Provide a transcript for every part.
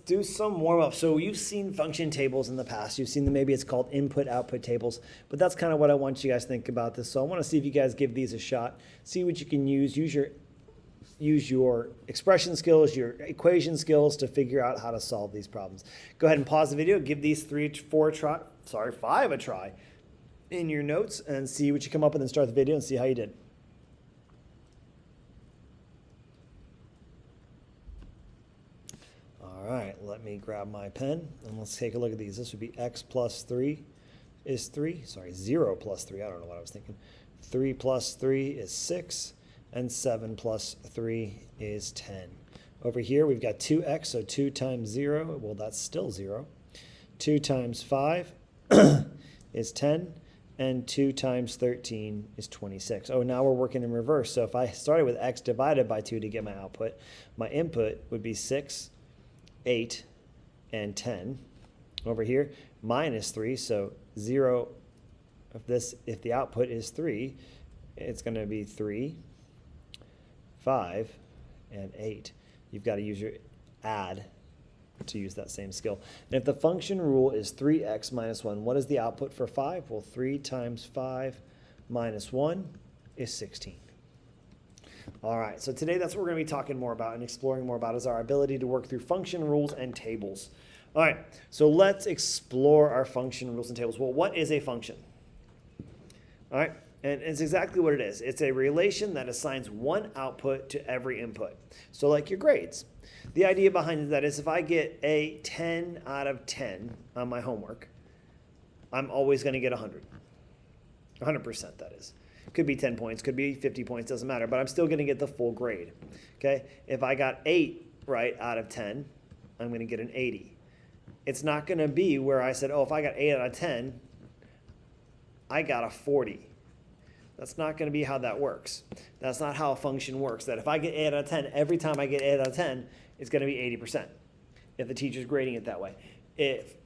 do some warm up. So you've seen function tables in the past. You've seen them, maybe it's called input output tables, but that's kind of what I want you guys to think about this. So I want to see if you guys give these a shot, see what you can use your expression skills, your equation skills to figure out how to solve these problems. Go ahead and pause the video, give these 5 a try in your notes and see what you come up with and start the video and see how you did. All right, let me grab my pen and let's take a look at these. This would be x plus 3 is 3. Sorry, 0 plus 3. I don't know what I was thinking. 3 plus 3 is 6, and 7 plus 3 is 10. Over here, we've got 2x, so 2 times 0, well, that's still 0. 2 times 5 is 10, and 2 times 13 is 26. Oh, now we're working in reverse. So if I started with x divided by 2 to get my output, my input would be 6, 8, and 10. Over here, minus 3, so 0, if the output is 3, it's going to be 3, 5, and 8. You've got to use your add to use that same skill. And if the function rule is 3x minus 1, what is the output for 5? Well, 3 times 5 minus 1 is 16. All right, so today that's what we're going to be talking more about and exploring more about is our ability to work through function rules and tables. All right, so let's explore our function rules and tables. Well, what is a function? All right, and it's exactly what it is. It's a relation that assigns one output to every input. So like your grades. The idea behind that is if I get a 10 out of 10 on my homework, I'm always going to get 100. 100%, that is. Could be 10 points, could be 50 points, doesn't matter, but I'm still going to get the full grade. Okay? If I got 8 right out of 10, I'm going to get an 80. It's not going to be where I said, oh, if I got 8 out of 10, I got a 40. That's not going to be how that works. That's not how a function works, that if I get 8 out of 10, every time I get 8 out of 10, it's going to be 80% if the teacher's grading it that way. If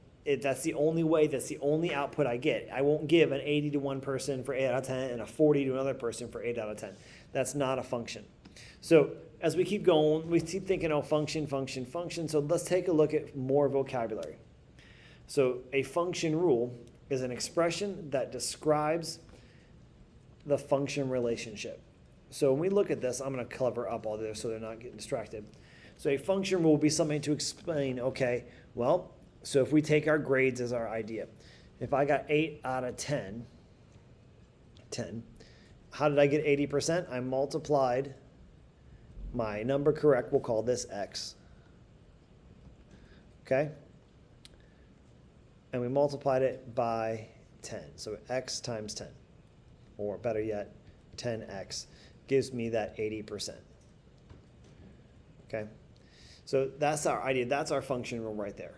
that's the only way, that's the only output I get. I won't give an 80 to one person for 8 out of 10 and a 40 to another person for 8 out of 10. That's not a function. So as we keep going, we keep thinking, oh, function, function, function. So let's take a look at more vocabulary. So a function rule is an expression that describes the function relationship. So when we look at this, I'm going to cover up all this so they're not getting distracted. So a function rule will be something to explain, okay, well, so if we take our grades as our idea, if I got 8 out of 10, how did I get 80%? I multiplied my number correct, we'll call this x, okay? And we multiplied it by 10, so x times 10, or better yet, 10x gives me that 80%, okay? So that's our idea, that's our function rule right there.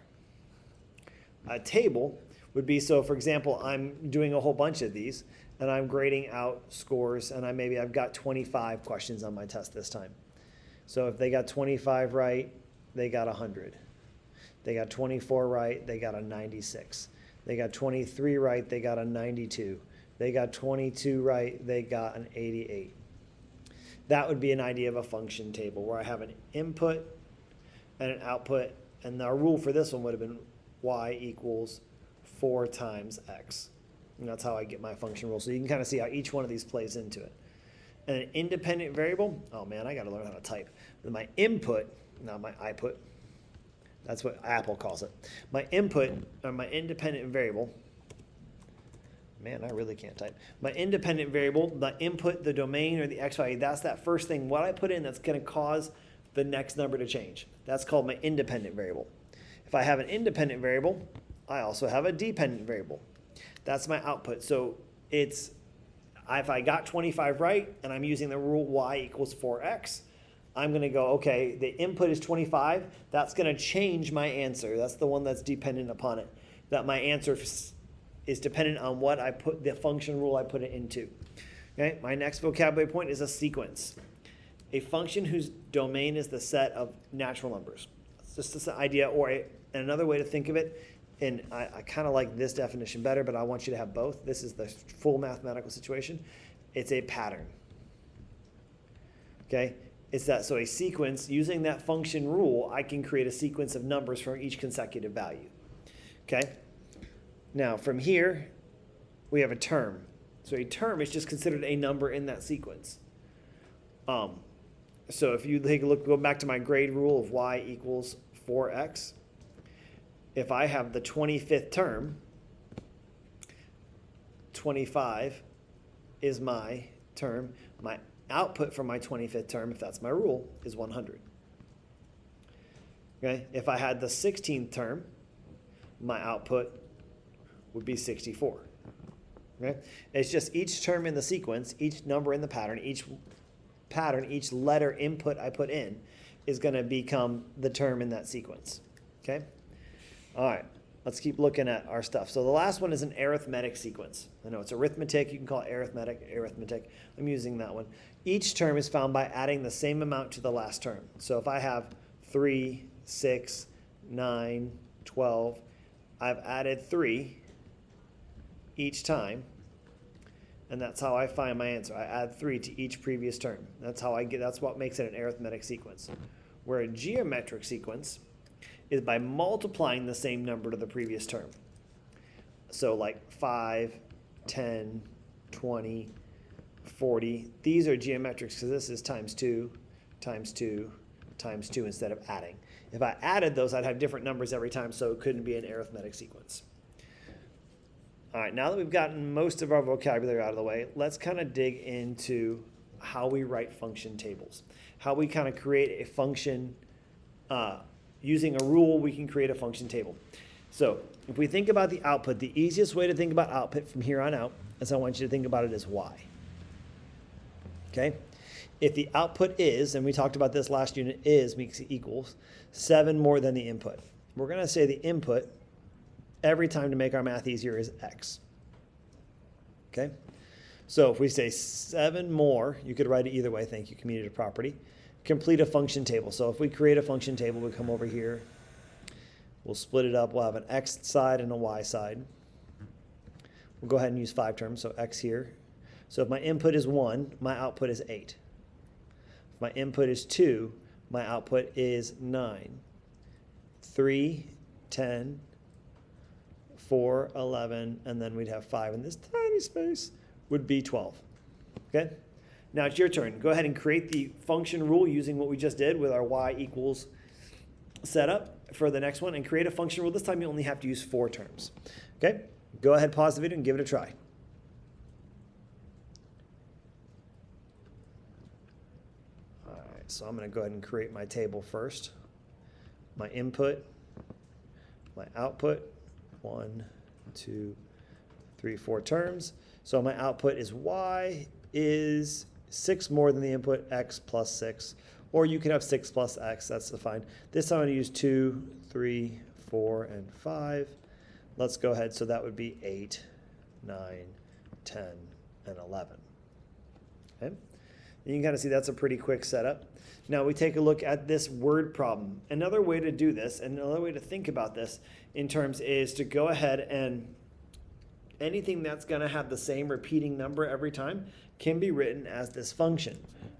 A table would be, so for example, I'm doing a whole bunch of these and I'm grading out scores and I've got 25 questions on my test this time. So if they got 25 right, they got 100. They got 24 right, they got a 96. They got 23 right, they got a 92. They got 22 right, they got an 88. That would be an idea of a function table where I have an input and an output, and our rule for this one would have been y equals 4 times x. And that's how I get my function rule. So you can kind of see how each one of these plays into it. And an independent variable, oh man, I got to learn how to type. My input, not my output, that's what Apple calls it. My input, or my independent variable, man, I really can't type. My independent variable, the input, the domain, or the x value, that's that first thing. What I put in that's going to cause the next number to change. That's called my independent variable. If I have an independent variable, I also have a dependent variable. That's my output. So it's, if I got 25 right and I'm using the rule y equals 4x, I'm going to go, okay, the input is 25. That's going to change my answer. That's the one that's dependent upon it. That my answer is dependent on what I put, the function rule I put it into. Okay, my next vocabulary point is a sequence. A function whose domain is the set of natural numbers. It's just this idea, and another way to think of it, and I kind of like this definition better, but I want you to have both. This is the full mathematical situation. It's a pattern. Okay? is that, so a sequence, using that function rule, I can create a sequence of numbers for each consecutive value. Okay? Now, from here, we have a term. So a term is just considered a number in that sequence. So if you take a look, go back to my grade rule of y equals 4x. If I have the 25th term, 25 is my term. My output from my 25th term, if that's my rule, is 100. Okay? If I had the 16th term, my output would be 64. Okay? It's just each term in the sequence, each number in the pattern, each letter input I put in is going to become the term in that sequence. Okay? All right. Let's keep looking at our stuff. So the last one is an arithmetic sequence. I know it's arithmetic. You can call it arithmetic. I'm using that one. Each term is found by adding the same amount to the last term. So if I have 3, 6, 9, 12, I've added 3 each time, and that's how I find my answer. I add 3 to each previous term. That's what makes it an arithmetic sequence. Where a geometric sequence is by multiplying the same number to the previous term. So like 5, 10, 20, 40. These are geometrics because this is times 2, times 2, times 2 instead of adding. If I added those, I'd have different numbers every time, so it couldn't be an arithmetic sequence. All right, now that we've gotten most of our vocabulary out of the way, let's kind of dig into how we write function tables. How we kind of create a function using a rule, we can create a function table. So if we think about the output, the easiest way to think about output from here on out is I want you to think about it as y. Okay? If the output is, and we talked about this last unit, is makes it equals 7 more than the input. We're going to say the input every time to make our math easier is x. Okay? So if we say 7 more, you could write it either way. Thank you, commutative property. Complete a function table. So if we create a function table, we come over here. We'll split it up. We'll have an x side and a y side. We'll go ahead and use 5 terms, so x here. So if my input is 1, my output is 8. If my input is 2, my output is 9. 3, 10, 4, 11, and then we'd have 5 in this tiny space would be 12. Okay? Now it's your turn. Go ahead and create the function rule using what we just did with our y equals setup for the next one, and create a function rule. This time you only have to use 4 terms. Okay? Go ahead, pause the video, and give it a try. All right, so I'm going to go ahead and create my table first. My input, my output, 1, 2, 3, 4 terms. So my output is y is 6 more than the input, x plus 6. Or you can have 6 plus x, that's fine. This time I'm going to use 2, 3, 4, and 5. Let's go ahead, so that would be 8, 9, 10, and 11. Okay? You can kind of see that's a pretty quick setup. Now we take a look at this word problem. Another way to do this, and another way to think about this in terms is to go ahead and anything that's going to have the same repeating number every time can be written as this function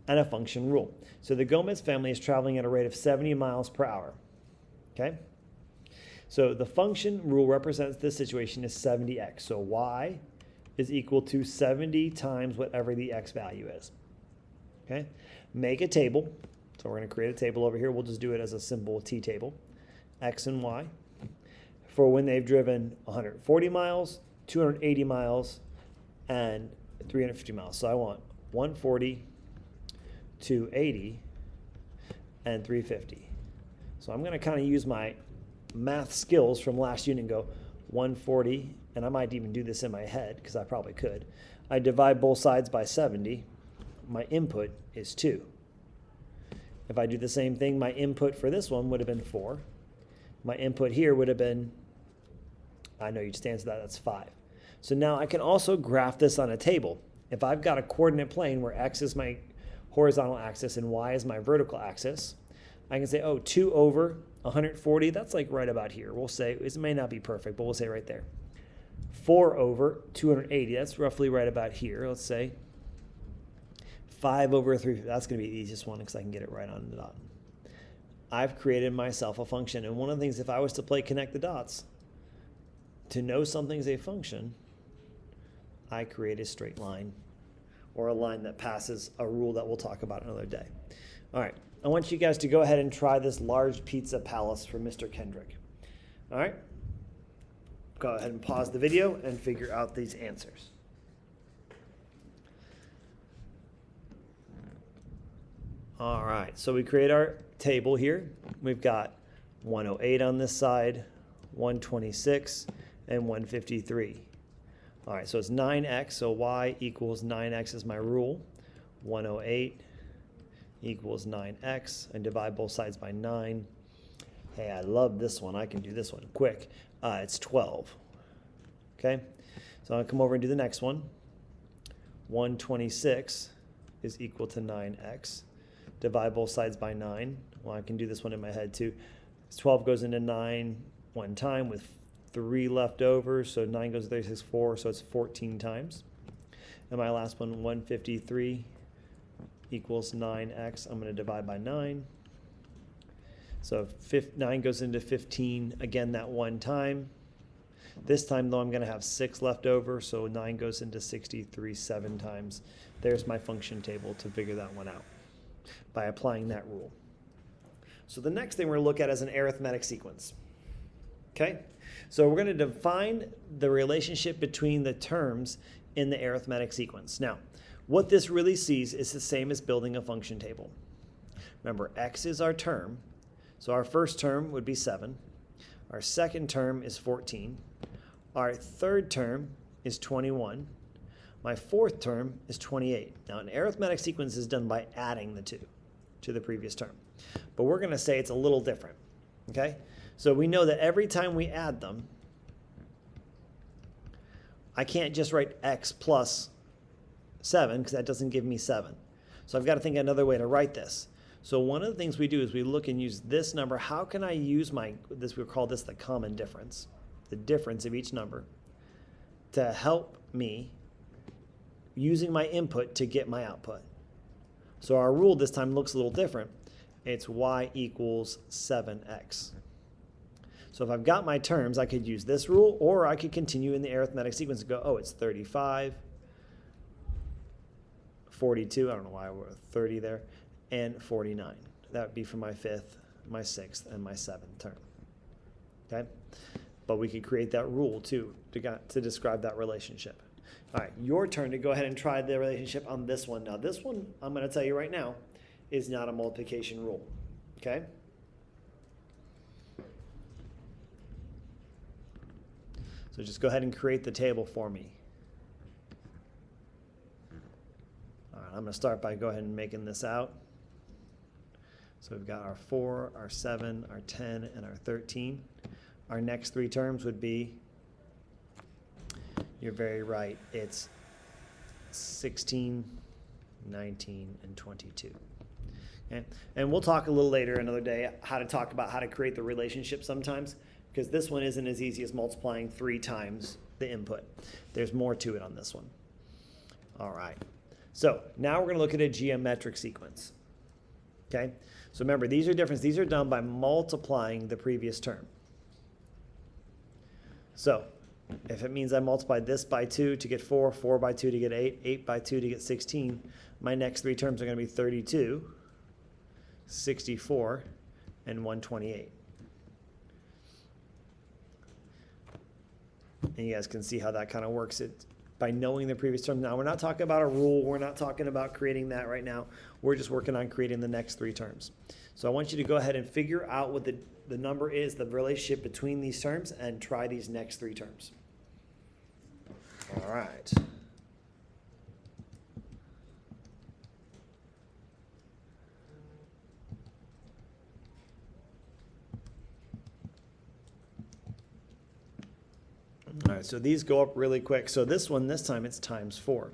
and a function rule. So the Gomez family is traveling at a rate of 70 miles per hour. Okay? So the function rule represents this situation as 70x. So y is equal to 70 times whatever the x value is. Okay? Make a table. So we're going to create a table over here. We'll just do it as a simple t table. X and y for when they've driven 140 miles, 280 miles, and 350 miles. So I want 140, 280, and 350. So I'm going to kind of use my math skills from last unit and go 140, and I might even do this in my head because I probably could. I divide both sides by 70. My input is 2. If I do the same thing, my input for this one would have been 4. My input here would have been, I know you'd answer that, that's 5. So now I can also graph this on a table. If I've got a coordinate plane where x is my horizontal axis and y is my vertical axis, I can say, oh, 2 over 140, that's like right about here. We'll say, it may not be perfect, but we'll say right there. 4 over 280, that's roughly right about here, let's say. 5 over 3, that's going to be the easiest one because I can get it right on the dot. I've created myself a function. And one of the things, if I was to play connect the dots, to know something's a function, I create a straight line or a line that passes a rule that we'll talk about another day. All right, I want you guys to go ahead and try this large pizza palace for Mr. Kendrick. All right, go ahead and pause the video and figure out these answers. All right, so we create our table here. We've got 108 on this side, 126, and 153. All right, so it's 9x, so y equals 9x is my rule. 108 equals 9x, and divide both sides by 9. Hey, I love this one. I can do this one quick. It's 12. Okay, so I'll come over and do the next one. 126 is equal to 9x. Divide both sides by 9. Well, I can do this one in my head too. 12 goes into 9 one time with 3 left over, so 9 goes to 36, 4, so it's 14 times. And my last one, 153 equals 9x. I'm going to divide by 9. So 9 goes into 15 again that one time. This time, though, I'm going to have 6 left over, so 9 goes into 63 7 times. There's my function table to figure that one out by applying that rule. So the next thing we're going to look at is an arithmetic sequence. Okay? So we're going to define the relationship between the terms in the arithmetic sequence. Now, what this really sees is the same as building a function table. Remember, x is our term. So our first term would be 7. Our second term is 14. Our third term is 21. My fourth term is 28. Now, an arithmetic sequence is done by adding the two to the previous term. But we're going to say it's a little different. Okay? So we know that every time we add them, I can't just write x plus 7 because that doesn't give me 7. So I've got to think another way to write this. So one of the things we do is we look and use this number. How can I use we'll call this the common difference, the difference of each number, to help me using my input to get my output. So our rule this time looks a little different. It's y equals 7x. So if I've got my terms, I could use this rule, or I could continue in the arithmetic sequence and go, oh, it's 35, 42, I don't know why I wrote 30 there, and 49. That would be for my fifth, my sixth, and my seventh term. Okay? But we could create that rule too to describe that relationship. All right, your turn to go ahead and try the relationship on this one. Now, this one, I'm going to tell you right now, is not a multiplication rule. Okay? So just go ahead and create the table for me. All right, I'm going to start by go ahead and making this out. So we've got our 4, our 7, our 10, and our 13. Our next three terms would be, you're very right, it's 16, 19, and 22. Okay? And we'll talk a little later another day how to create the relationship sometimes, because this one isn't as easy as multiplying 3 times the input. There's more to it on this one. All right. So now we're going to look at a geometric sequence. Okay? So remember, these are different. These are done by multiplying the previous term. So if it means I multiplied this by 2 to get 4, 4 by 2 to get 8, 8 by 2 to get 16, my next three terms are going to be 32, 64, and 128. And you guys can see how that kind of works it by knowing the previous term. Now, we're not talking about a rule. We're not talking about creating that right now. We're just working on creating the next three terms. So I want you to go ahead and figure out what the number is, the relationship between these terms, and try these next three terms. All right. All right, so these go up really quick. So this time it's times 4.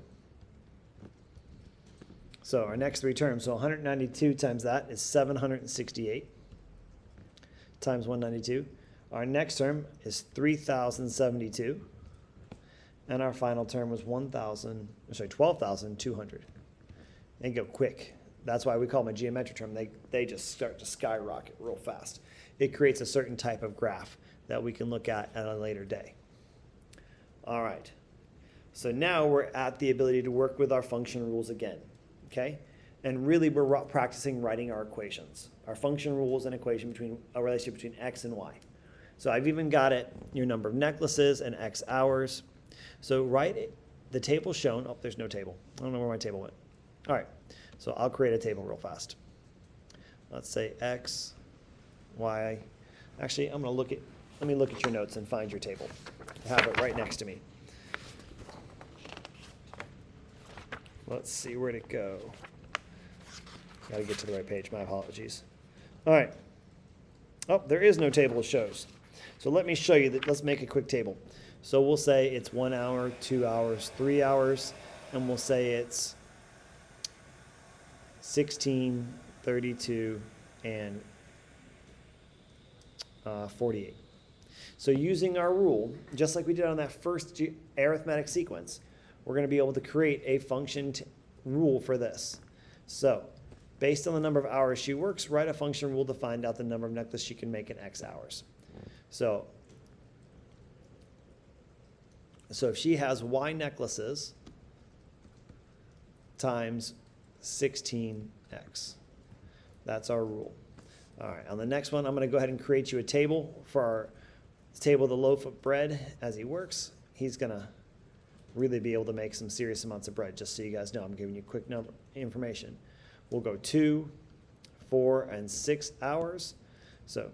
So our next three terms, so 192 times that is 768 times 192. Our next term is 3,072. And our final term was 12,200. They go quick. That's why we call them a geometric term. They just start to skyrocket real fast. It creates a certain type of graph that we can look at a later day. All right. So now we're at the ability to work with our function rules again, okay? And really we're practicing writing our equations. Our function rules and equation between a relationship between x and y. So I've even got it, your number of necklaces and x hours. So write the table shown. Oh, there's no table. I don't know where my table went. All right, so I'll create a table real fast. Let's say x, y. Actually, let me look at your notes and find your table. I have it right next to me. Let's see, where'd it go? Got to get to the right page, my apologies. All right. Oh, there is no table of shows. So let me show you that. Let's make a quick table. So we'll say it's 1 hour, 2 hours, 3 hours, and we'll say it's 16, 32, and 48. So using our rule, just like we did on that first arithmetic sequence, we're going to be able to create a function rule for this. So based on the number of hours she works, write a function rule to find out the number of necklaces she can make in X hours. So if she has Y necklaces times 16X, that's our rule. All right, on the next one, I'm going to go ahead and create you a table for our table of the loaf of bread as he works. He's going to really be able to make some serious amounts of bread, just so you guys know. I'm giving you quick information. We'll go 2, 4, and 6 hours. So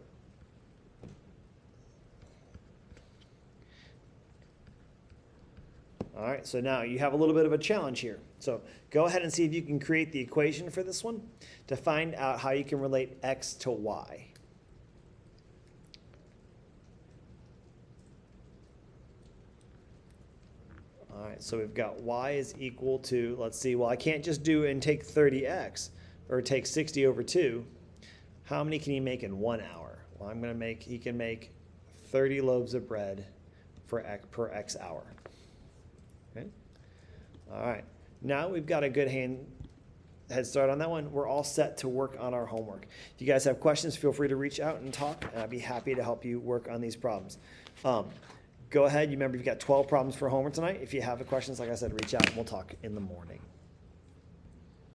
all right, so now you have a little bit of a challenge here. So go ahead and see if you can create the equation for this one to find out how you can relate x to y. All right, so we've got y is equal to, let's see, well, I can't just do and take 30x or take 60 over 2. How many can he make in 1 hour? Well, he can make 30 loaves of bread per x hour. Okay. All right, now we've got a good head start on that one. We're all set to work on our homework. If you guys have questions, feel free to reach out and talk, and I'd be happy to help you work on these problems. Go ahead. You remember you've got 12 problems for homework tonight. If you have questions, like I said, reach out and we'll talk in the morning.